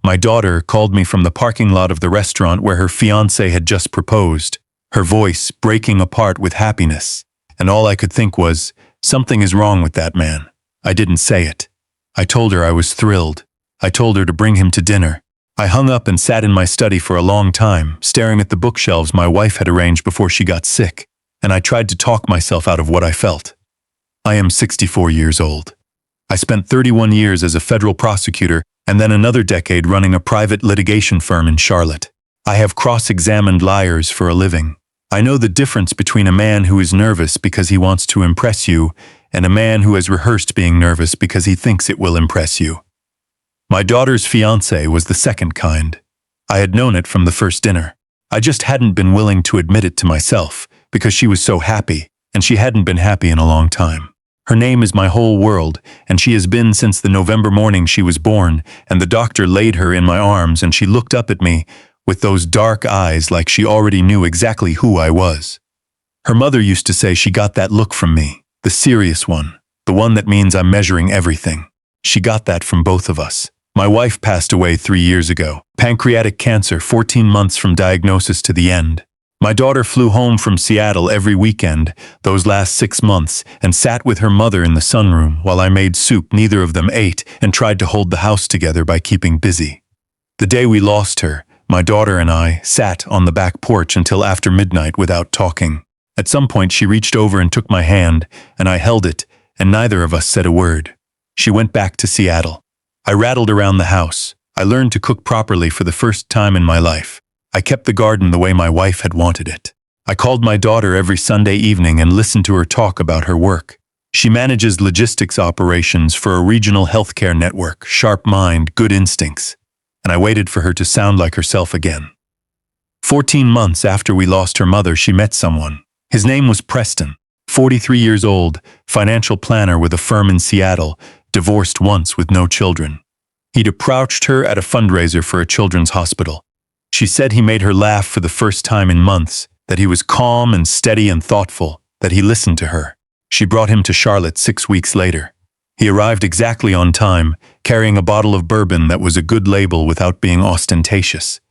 My daughter called me from the parking lot of the restaurant where her fiancé had just proposed, her voice breaking apart with happiness. And all I could think was, something is wrong with that man. I didn't say it. I told her I was thrilled. I told her to bring him to dinner. I hung up and sat in my study for a long time, staring at the bookshelves my wife had arranged before she got sick, and I tried to talk myself out of what I felt. I am 64 years old. I spent 31 years as a federal prosecutor and then another decade running a private litigation firm in Charlotte. I have cross-examined liars for a living. I know the difference between a man who is nervous because he wants to impress you and a man who has rehearsed being nervous because he thinks it will impress you. My daughter's fiancé was the second kind. I had known it from the first dinner. I just hadn't been willing to admit it to myself because she was so happy, and she hadn't been happy in a long time. Her name is my whole world, and she has been since the November morning she was born, and the doctor laid her in my arms and she looked up at me with those dark eyes like she already knew exactly who I was. Her mother used to say she got that look from me, the serious one, the one that means I'm measuring everything. She got that from both of us. My wife passed away 3 years ago. Pancreatic cancer, 14 months from diagnosis to the end. My daughter flew home from Seattle every weekend, those last 6 months, and sat with her mother in the sunroom while I made soup neither of them ate and tried to hold the house together by keeping busy. The day we lost her, my daughter and I sat on the back porch until after midnight without talking. At some point she reached over and took my hand, and I held it, and neither of us said a word. She went back to Seattle. I rattled around the house. I learned to cook properly for the first time in my life. I kept the garden the way my wife had wanted it. I called my daughter every Sunday evening and listened to her talk about her work. She manages logistics operations for a regional healthcare network, sharp mind, good instincts. And I waited for her to sound like herself again. 14 months after we lost her mother, she met someone. His name was Preston, 43 years old, financial planner with a firm in Seattle, divorced once with no children. He'd approached her at a fundraiser for a children's hospital. She said he made her laugh for the first time in months, that he was calm and steady and thoughtful, that he listened to her. She brought him to Charlotte 6 weeks later. He arrived exactly on time, carrying a bottle of bourbon that was a good label without being ostentatious.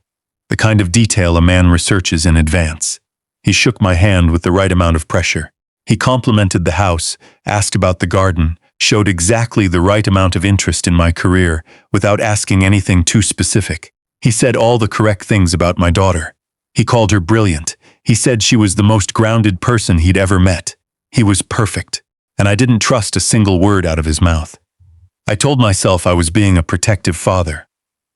The kind of detail a man researches in advance. He shook my hand with the right amount of pressure. He complimented the house, asked about the garden, showed exactly the right amount of interest in my career without asking anything too specific. He said all the correct things about my daughter. He called her brilliant. He said she was the most grounded person he'd ever met. He was perfect, and I didn't trust a single word out of his mouth. I told myself I was being a protective father.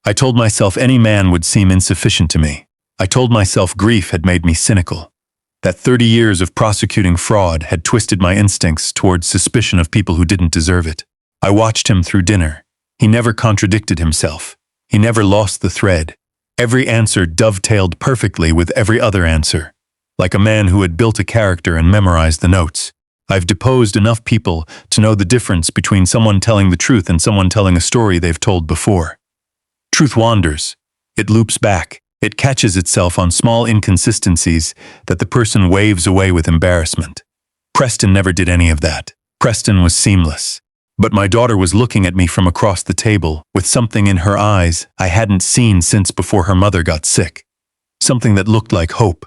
I told myself any man would seem insufficient to me. I told myself grief had made me cynical. That 30 years of prosecuting fraud had twisted my instincts towards suspicion of people who didn't deserve it. I watched him through dinner. He never contradicted himself. He never lost the thread. Every answer dovetailed perfectly with every other answer, like a man who had built a character and memorized the notes. I've deposed enough people to know the difference between someone telling the truth and someone telling a story they've told before. Truth wanders. It loops back. It catches itself on small inconsistencies that the person waves away with embarrassment. Preston never did any of that. Preston was seamless. But my daughter was looking at me from across the table with something in her eyes I hadn't seen since before her mother got sick. Something that looked like hope.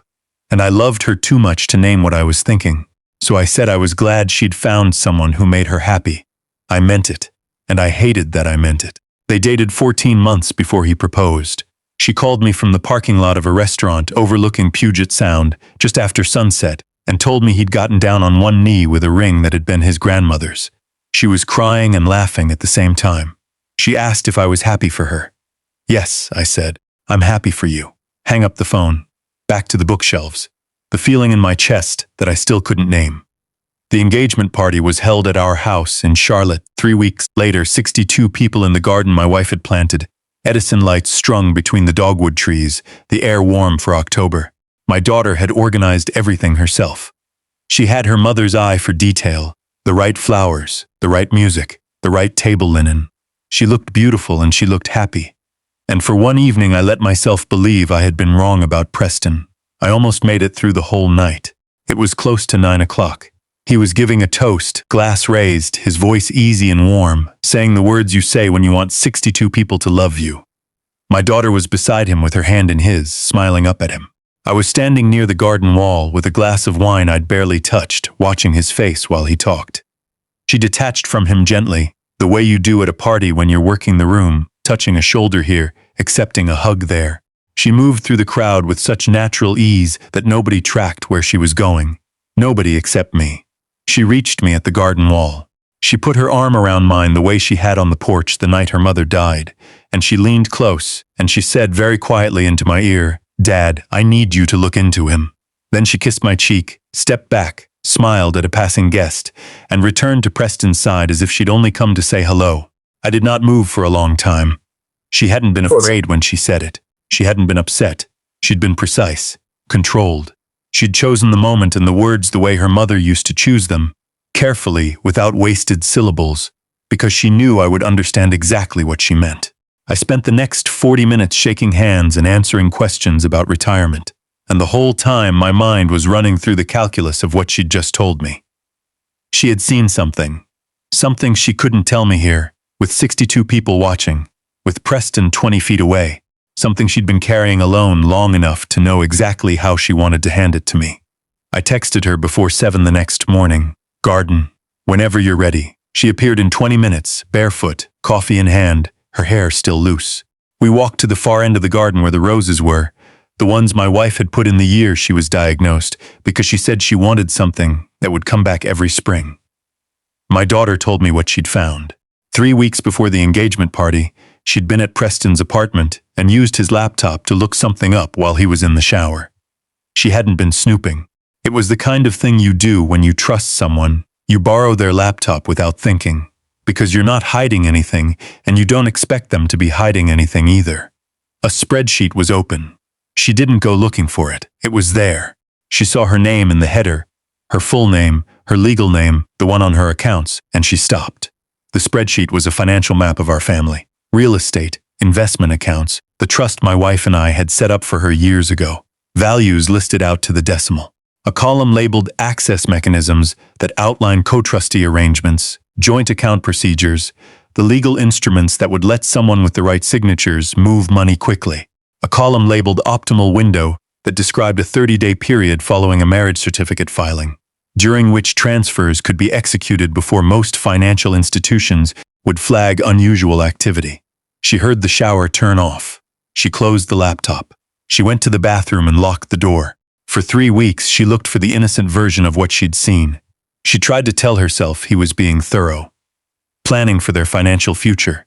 And I loved her too much to name what I was thinking. So I said I was glad she'd found someone who made her happy. I meant it. And I hated that I meant it. They dated 14 months before he proposed. She called me from the parking lot of a restaurant overlooking Puget Sound just after sunset and told me he'd gotten down on one knee with a ring that had been his grandmother's. She was crying and laughing at the same time. She asked if I was happy for her. Yes, I said. I'm happy for you. Hang up the phone. Back to the bookshelves. The feeling in my chest that I still couldn't name. The engagement party was held at our house in Charlotte. 3 weeks later, 62 people in the garden my wife had planted. Edison lights strung between the dogwood trees, the air warm for October. My daughter had organized everything herself. She had her mother's eye for detail, the right flowers, the right music, the right table linen. She looked beautiful and she looked happy. And for one evening I let myself believe I had been wrong about Preston. I almost made it through the whole night. It was close to 9 o'clock. He was giving a toast, glass raised, his voice easy and warm, saying the words you say when you want 62 people to love you. My daughter was beside him with her hand in his, smiling up at him. I was standing near the garden wall with a glass of wine I'd barely touched, watching his face while he talked. She detached from him gently, the way you do at a party when you're working the room, touching a shoulder here, accepting a hug there. She moved through the crowd with such natural ease that nobody tracked where she was going. Nobody except me. She reached me at the garden wall. She put her arm around mine the way she had on the porch the night her mother died, and she leaned close, and she said very quietly into my ear, "Dad, I need you to look into him." Then she kissed my cheek, stepped back, smiled at a passing guest, and returned to Preston's side as if she'd only come to say hello. I did not move for a long time. She hadn't been afraid when she said it. She hadn't been upset. She'd been precise, controlled. She'd chosen the moment and the words the way her mother used to choose them, carefully, without wasted syllables, because she knew I would understand exactly what she meant. I spent the next 40 minutes shaking hands and answering questions about retirement, and the whole time my mind was running through the calculus of what she'd just told me. She had seen something she couldn't tell me here, with 62 people watching, with Preston 20 feet away, something she'd been carrying alone long enough to know exactly how she wanted to hand it to me. I texted her before 7 the next morning, "Garden, whenever you're ready." She appeared in 20 minutes, barefoot, coffee in hand, her hair still loose. We walked to the far end of the garden where the roses were, the ones my wife had put in the year she was diagnosed, because she said she wanted something that would come back every spring. My daughter told me what she'd found. 3 weeks before the engagement party, she'd been at Preston's apartment and used his laptop to look something up while he was in the shower. She hadn't been snooping. It was the kind of thing you do when you trust someone. You borrow their laptop without thinking, because you're not hiding anything and you don't expect them to be hiding anything either. A spreadsheet was open. She didn't go looking for it. It was there. She saw her name in the header, her full name, her legal name, the one on her accounts, and she stopped. The spreadsheet was a financial map of our family. Real estate, investment accounts, the trust my wife and I had set up for her years ago. Values listed out to the decimal. A column labeled access mechanisms that outline co-trustee arrangements, joint account procedures, the legal instruments that would let someone with the right signatures move money quickly. A column labeled optimal window that described a 30-day period following a marriage certificate filing, during which transfers could be executed before most financial institutions would flag unusual activity. She heard the shower turn off. She closed the laptop. She went to the bathroom and locked the door. For 3 weeks, she looked for the innocent version of what she'd seen. She tried to tell herself he was being thorough, planning for their financial future.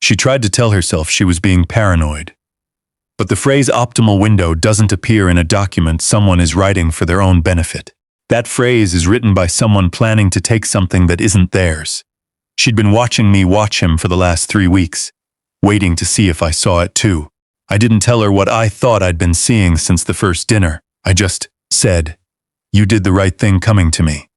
She tried to tell herself she was being paranoid. But the phrase optimal window doesn't appear in a document someone is writing for their own benefit. That phrase is written by someone planning to take something that isn't theirs. She'd been watching me watch him for the last 3 weeks, waiting to see if I saw it too. I didn't tell her what I thought I'd been seeing since the first dinner. I just said, "You did the right thing coming to me.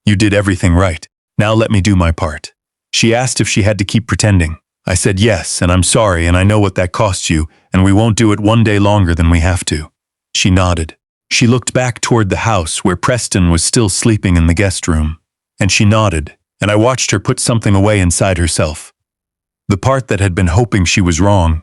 You did everything right. Now let me do my part." She asked if she had to keep pretending. I said yes, and I'm sorry, and I know what that costs you, and we won't do it one day longer than we have to. She nodded. She looked back toward the house where Preston was still sleeping in the guest room, and she nodded, and I watched her put something away inside herself. The part that had been hoping she was wrong,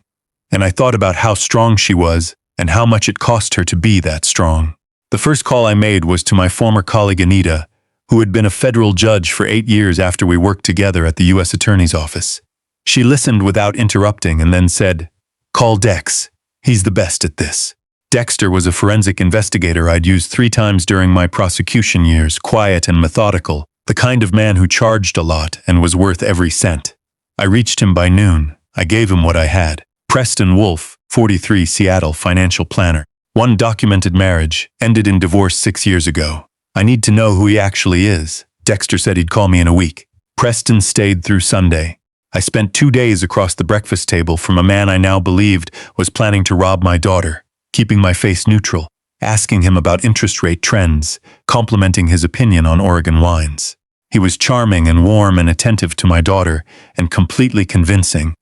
and I thought about how strong she was and how much it cost her to be that strong. The first call I made was to my former colleague Anita, who had been a federal judge for 8 years after we worked together at the U.S. Attorney's Office. She listened without interrupting and then said, "Call Dex. He's the best at this." Dexter was a forensic investigator I'd used 3 times during my prosecution years, quiet and methodical, the kind of man who charged a lot and was worth every cent. I reached him by noon. I gave him what I had. Preston Wolf, 43, Seattle, financial planner. 1 documented marriage, ended in divorce 6 years ago. I need to know who he actually is. Dexter said he'd call me in a week. Preston stayed through Sunday. I spent 2 days across the breakfast table from a man I now believed was planning to rob my daughter, keeping my face neutral, asking him about interest rate trends, complimenting his opinion on Oregon wines. He was charming and warm and attentive to my daughter, and completely convincing.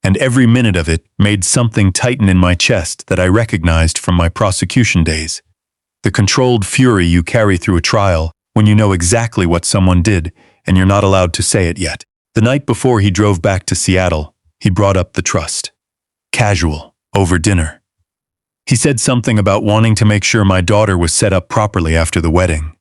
And every minute of it made something tighten in my chest that I recognized from my prosecution days. The controlled fury you carry through a trial when you know exactly what someone did and you're not allowed to say it yet. The night before he drove back to Seattle, he brought up the trust. casual, over dinner. He said something about wanting to make sure my daughter was set up properly after the wedding,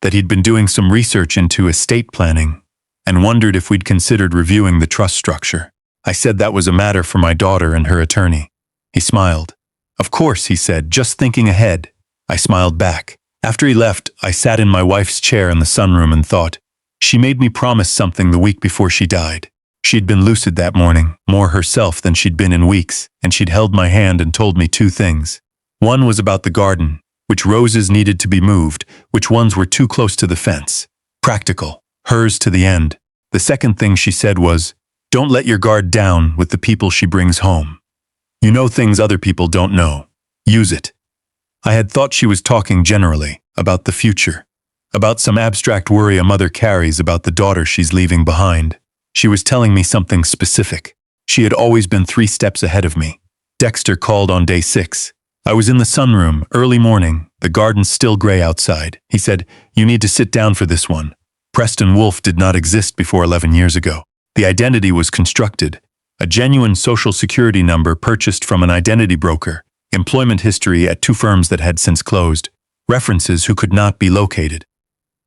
that he'd been doing some research into estate planning, and wondered if we'd considered reviewing the trust structure. I said that was a matter for my daughter and her attorney. He smiled. Of course, he said, just thinking ahead. I smiled back. After he left, I sat in my wife's chair in the sunroom and thought, she made me promise something the week before she died. She'd been lucid that morning, more herself than she'd been in weeks, and she'd held my hand and told me two things. One was about the garden, which roses needed to be moved, which ones were too close to the fence. Practical, hers to the end. The second thing she said was, don't let your guard down with the people she brings home. You know things other people don't know. Use it. I had thought she was talking generally, about the future, about some abstract worry a mother carries about the daughter she's leaving behind. She was telling me something specific. She had always been 3 steps ahead of me. Dexter called on day 6. I was in the sunroom, early morning, the garden's still gray outside. He said, you need to sit down for this one. Preston Wolf did not exist before 11 years ago. The identity was constructed, a genuine social security number purchased from an identity broker, employment history at 2 firms that had since closed, references who could not be located.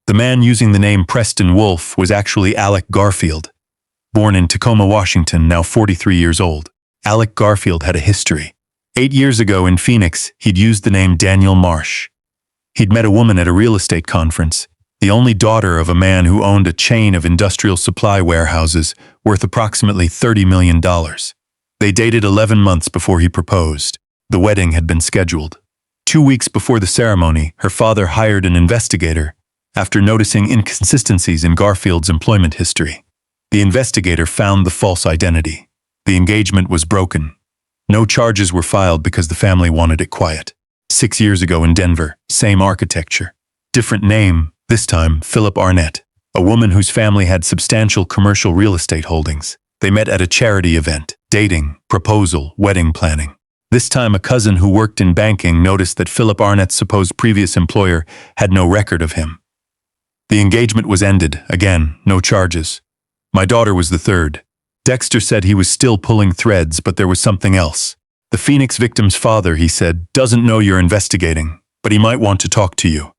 The man using the name Preston Wolf was actually Alec Garfield, born in Tacoma, Washington, now 43 years old. Alec Garfield had a history. 8 years ago in Phoenix, he'd used the name Daniel Marsh. He'd met a woman at a real estate conference, the only daughter of a man who owned a chain of industrial supply warehouses worth approximately $30 million. They dated 11 months before he proposed. The wedding had been scheduled. 2 weeks before the ceremony, her father hired an investigator after noticing inconsistencies in Garfield's employment history. The investigator found the false identity. The engagement was broken. No charges were filed because the family wanted it quiet. 6 years ago in Denver, same architecture. Different name, this time Philip Arnett, a woman whose family had substantial commercial real estate holdings. They met at a charity event, dating, proposal, wedding planning. This time a cousin who worked in banking noticed that Philip Arnett's supposed previous employer had no record of him. The engagement was ended, again, no charges. My daughter was the third. Dexter said he was still pulling threads, but there was something else. The Phoenix victim's father, he said, doesn't know you're investigating, but he might want to talk to you.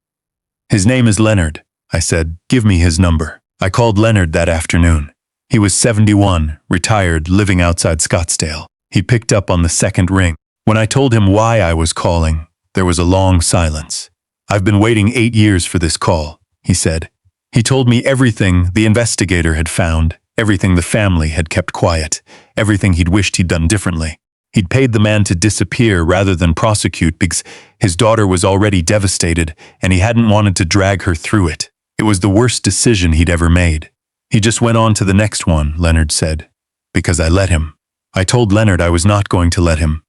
His name is Leonard. I said, give me his number. I called Leonard that afternoon. He was 71, retired, living outside Scottsdale. He picked up on the second ring. When I told him why I was calling, there was a long silence. I've been waiting 8 years for this call, he said. He told me everything the investigator had found, everything the family had kept quiet, everything he'd wished he'd done differently. He'd paid the man to disappear rather than prosecute because his daughter was already devastated and he hadn't wanted to drag her through it. It was the worst decision he'd ever made. He just went on to the next one, Leonard said, because I let him. I told Leonard I was not going to let him.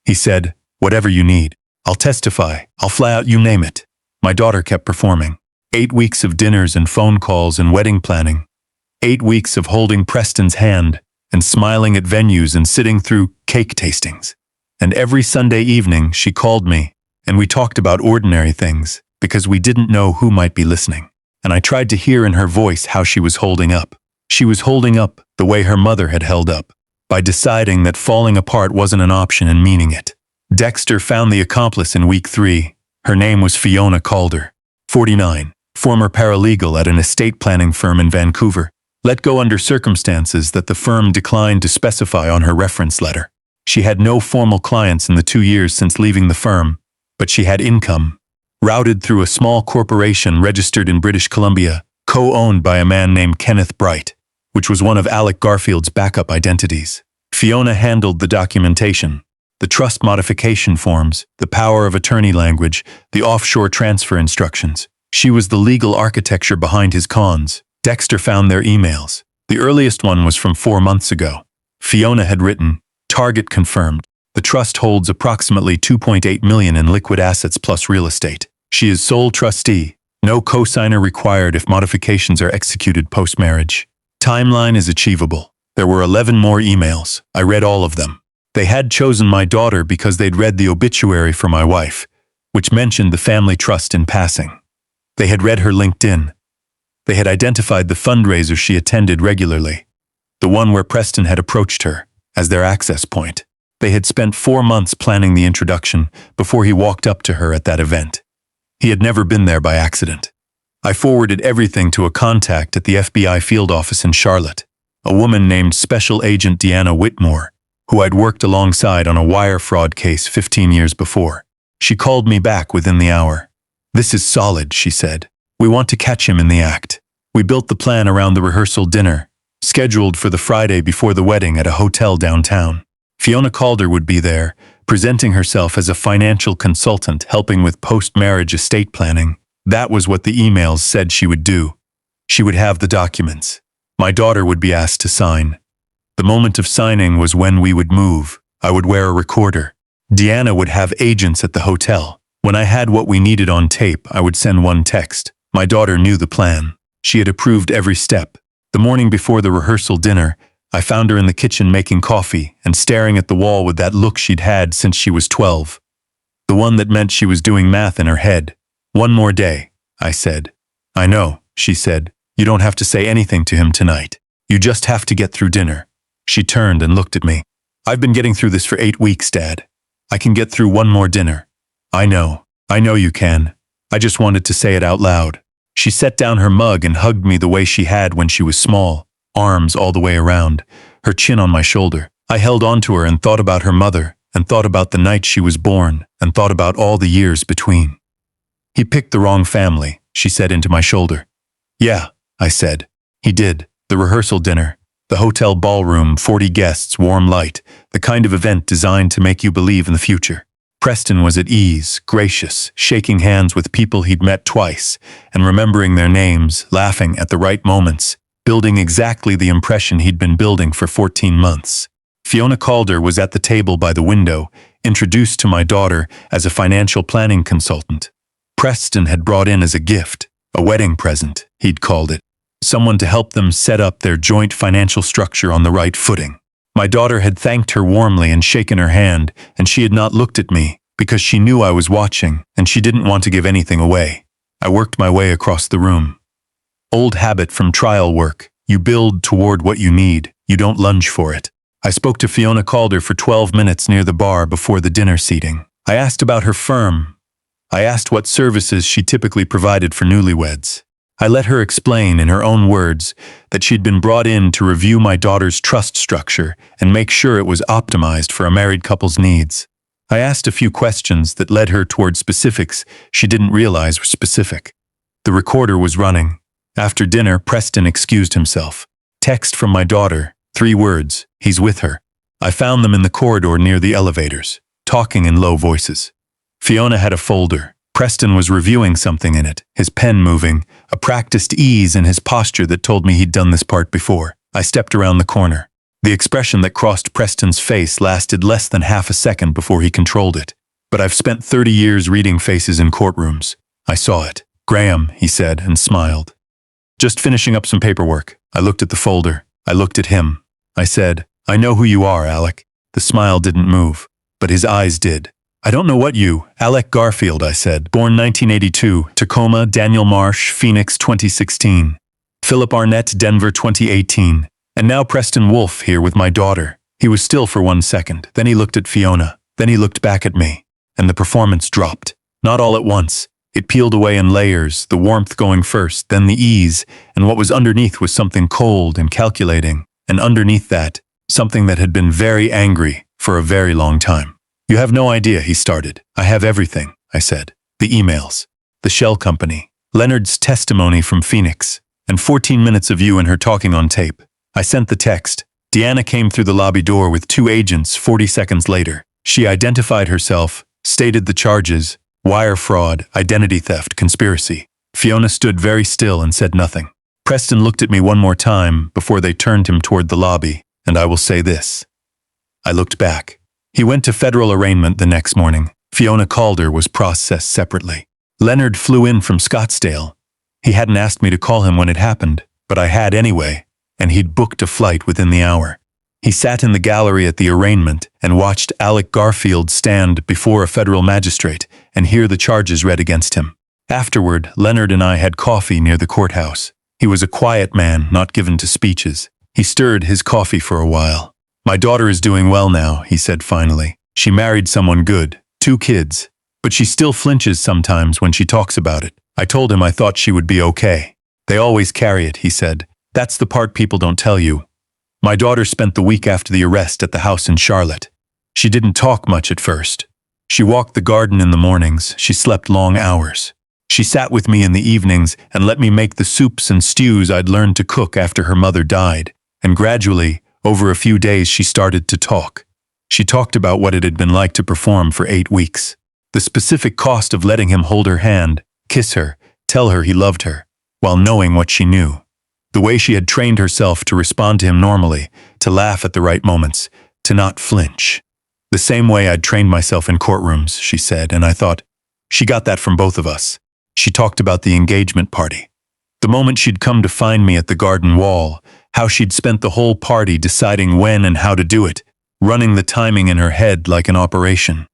He said, whatever you need. I'll testify. I'll fly out, you name it. My daughter kept performing. 8 weeks of dinners and phone calls and wedding planning. 8 weeks of holding Preston's hand and smiling at venues and sitting through cake tastings. And every Sunday evening she called me and we talked about ordinary things because we didn't know who might be listening. And I tried to hear in her voice how she was holding up. She was holding up the way her mother had held up, by deciding that falling apart wasn't an option and meaning it. Dexter found the accomplice in week 3. Her name was Fiona Calder, 49, former paralegal at an estate planning firm in Vancouver, let go under circumstances that the firm declined to specify on her reference letter. She had no formal clients in the 2 years since leaving the firm, but she had income, routed through a small corporation registered in British Columbia, co-owned by a man named Kenneth Bright, which was one of Alec Garfield's backup identities. Fiona handled the documentation, the trust modification forms, the power of attorney language, the offshore transfer instructions. She was the legal architecture behind his cons. Dexter found their emails. The earliest one was from 4 months ago. Fiona had written, target confirmed. The trust holds approximately $2.8 million in liquid assets plus real estate. She is sole trustee. No cosigner required if modifications are executed post-marriage. Timeline is achievable. There were 11 more emails. I read all of them. They had chosen my daughter because they'd read the obituary for my wife, which mentioned the family trust in passing. They had read her LinkedIn. They had identified the fundraiser she attended regularly, the one where Preston had approached her, as their access point. They had spent 4 months planning the introduction before he walked up to her at that event. He had never been there by accident. I forwarded everything to a contact at the FBI field office in Charlotte, a woman named Special Agent Deanna Whitmore, who I'd worked alongside on a wire fraud case 15 years before. She called me back within the hour. "This is solid," she said. "We want to catch him in the act." We built the plan around the rehearsal dinner, scheduled for the Friday before the wedding at a hotel downtown. Fiona Calder would be there, presenting herself as a financial consultant helping with post-marriage estate planning. That was what the emails said she would do. She would have the documents. My daughter would be asked to sign. The moment of signing was when we would move. I would wear a recorder. Deanna would have agents at the hotel. When I had what we needed on tape, I would send one text. My daughter knew the plan. She had approved every step. The morning before the rehearsal dinner, I found her in the kitchen making coffee and staring at the wall with that look she'd had since she was 12. The one that meant she was doing math in her head. "One more day," I said. "I know," she said. "You don't have to say anything to him tonight. You just have to get through dinner." She turned and looked at me. "I've been getting through this for 8 weeks, Dad. I can get through one more dinner." I know you can. I just wanted to say it out loud." She set down her mug and hugged me the way she had when she was small, arms all the way around, her chin on my shoulder. I held on to her and thought about her mother, and thought about the night she was born, and thought about all the years between. "He picked the wrong family," she said into my shoulder. "Yeah," I said. "He did. The rehearsal dinner, the hotel ballroom, 40 guests, warm light, the kind of event designed to make you believe in the future. Preston was at ease, gracious, shaking hands with people he'd met twice, and remembering their names, laughing at the right moments, building exactly the impression he'd been building for 14 months. Fiona Calder was at the table by the window, introduced to my daughter as a financial planning consultant. Preston had brought in as a gift, a wedding present, he'd called it, someone to help them set up their joint financial structure on the right footing. My daughter had thanked her warmly and shaken her hand, and she had not looked at me, because she knew I was watching, and she didn't want to give anything away. I worked my way across the room. Old habit from trial work. You build toward what you need. You don't lunge for it. I spoke to Fiona Calder for 12 minutes near the bar before the dinner seating. I asked about her firm. I asked what services she typically provided for newlyweds. I let her explain in her own words that she'd been brought in to review my daughter's trust structure and make sure it was optimized for a married couple's needs. I asked a few questions that led her toward specifics she didn't realize were specific. The recorder was running. After dinner, Preston excused himself. Text from my daughter, 3 words, "He's with her." I found them in the corridor near the elevators, talking in low voices. Fiona had a folder. Preston was reviewing something in it, his pen moving, a practiced ease in his posture that told me he'd done this part before. I stepped around the corner. The expression that crossed Preston's face lasted less than half a second before he controlled it. But I've spent 30 years reading faces in courtrooms. I saw it. "Graham," he said, and smiled. "Just finishing up some paperwork." I looked at the folder. I looked at him. I said, "I know who you are, Alec." The smile didn't move, but his eyes did. "I don't know what you..." "Alec Garfield," I said. "Born 1982, Tacoma, Daniel Marsh, Phoenix 2016. Philip Arnett, Denver 2018. And now Preston Wolfe here with my daughter." He was still for 1 second. Then he looked at Fiona. Then he looked back at me. And the performance dropped. Not all at once. It peeled away in layers, the warmth going first, then the ease, and what was underneath was something cold and calculating. And underneath that, something that had been very angry for a very long time. "You have no idea," he started. "I have everything," I said. "The emails, the shell company, Leonard's testimony from Phoenix, and 14 minutes of you and her talking on tape." I sent the text. Deanna came through the lobby door with 2 agents 40 seconds later. She identified herself, stated the charges, wire fraud, identity theft, conspiracy. Fiona stood very still and said nothing. Preston looked at me one more time before they turned him toward the lobby, and I will say this. I looked back. He went to federal arraignment the next morning. Fiona Calder was processed separately. Leonard flew in from Scottsdale. He hadn't asked me to call him when it happened, but I had anyway, and he'd booked a flight within the hour. He sat in the gallery at the arraignment and watched Alec Garfield stand before a federal magistrate and hear the charges read against him. Afterward, Leonard and I had coffee near the courthouse. He was a quiet man, not given to speeches. He stirred his coffee for a while. My daughter is doing well now, he said finally. She married someone good, 2 kids. But she still flinches sometimes when she talks about it. I told him I thought she would be okay. They always carry it, he said. That's the part people don't tell you. My daughter spent the week after the arrest at the house in Charlotte. She didn't talk much at first. She walked the garden in the mornings. She slept long hours. She sat with me in the evenings and let me make the soups and stews I'd learned to cook after her mother died. And gradually, over a few days, she started to talk. She talked about what it had been like to perform for 8 weeks. The specific cost of letting him hold her hand, kiss her, tell her he loved her, while knowing what she knew. The way she had trained herself to respond to him normally, to laugh at the right moments, to not flinch. The same way I'd trained myself in courtrooms, she said, and I thought, she got that from both of us. She talked about the engagement party. The moment she'd come to find me at the garden wall, how she'd spent the whole party deciding when and how to do it, running the timing in her head like an operation.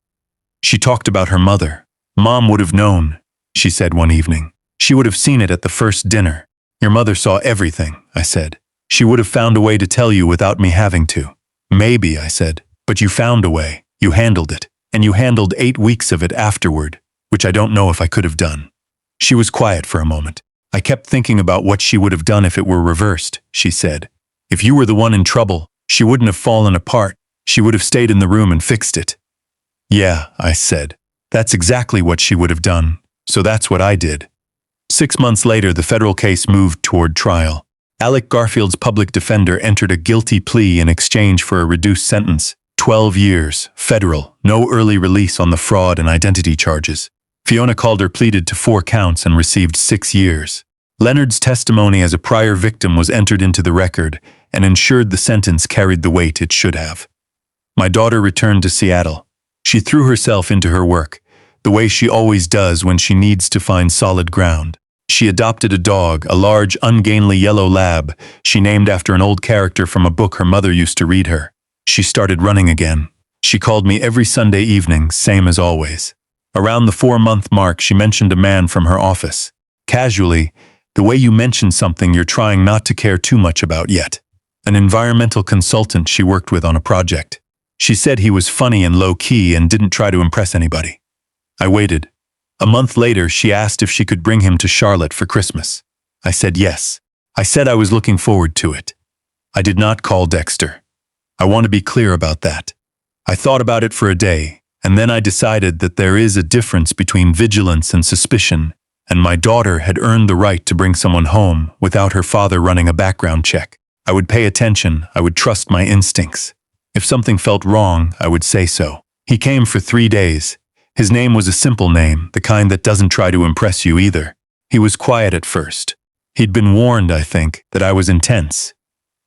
She talked about her mother. Mom would have known, she said one evening. She would have seen it at the first dinner. Your mother saw everything, I said. She would have found a way to tell you without me having to. Maybe, I said, but you found a way. You handled it. And you handled 8 weeks of it afterward, which I don't know if I could have done. She was quiet for a moment. I kept thinking about what she would have done if it were reversed, she said. If you were the one in trouble, she wouldn't have fallen apart. She would have stayed in the room and fixed it. Yeah, I said. That's exactly what she would have done. So that's what I did. 6 months later, the federal case moved toward trial. Alec Garfield's public defender entered a guilty plea in exchange for a reduced sentence. 12 years, federal, no early release on the fraud and identity charges. Fiona Calder pleaded to 4 counts and received 6 years. Leonard's testimony as a prior victim was entered into the record and ensured the sentence carried the weight it should have. My daughter returned to Seattle. She threw herself into her work, the way she always does when she needs to find solid ground. She adopted a dog, a large, ungainly yellow lab she named after an old character from a book her mother used to read her. She started running again. She called me every Sunday evening, same as always. Around the 4-month mark, she mentioned a man from her office. Casually, the way you mention something you're trying not to care too much about yet. An environmental consultant she worked with on a project. She said he was funny and low-key and didn't try to impress anybody. I waited. A month later, she asked if she could bring him to Charlotte for Christmas. I said yes. I said I was looking forward to it. I did not call Dexter. I want to be clear about that. I thought about it for a day, and then I decided that there is a difference between vigilance and suspicion, and my daughter had earned the right to bring someone home without her father running a background check. I would pay attention. I would trust my instincts. If something felt wrong, I would say so. He came for 3 days. His name was a simple name, the kind that doesn't try to impress you either. He was quiet at first. He'd been warned, I think, that I was intense.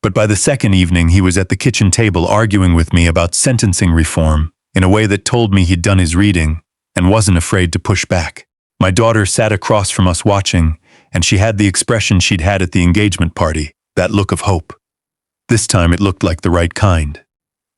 But by the second evening, he was at the kitchen table arguing with me about sentencing reform in a way that told me he'd done his reading and wasn't afraid to push back. My daughter sat across from us watching, and she had the expression she'd had at the engagement party, that look of hope. This time it looked like the right kind.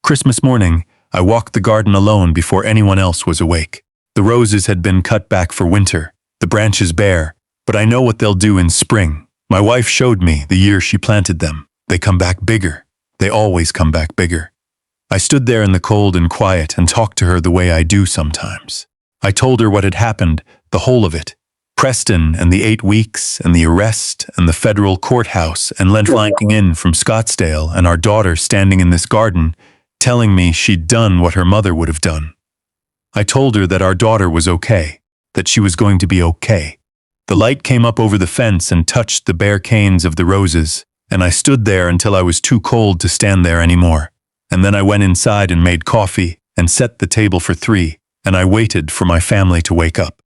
Christmas morning, I walked the garden alone before anyone else was awake. The roses had been cut back for winter, the branches bare, but I know what they'll do in spring. My wife showed me the year she planted them. They come back bigger. They always come back bigger. I stood there in the cold and quiet and talked to her the way I do sometimes. I told her what had happened, the whole of it. Preston and the 8 weeks and the arrest and the federal courthouse and Len flanking in from Scottsdale and our daughter standing in this garden telling me she'd done what her mother would have done. I told her that our daughter was okay, that she was going to be okay. The light came up over the fence and touched the bare canes of the roses, and I stood there until I was too cold to stand there anymore. And then I went inside and made coffee and set the table for 3, and I waited for my family to wake up.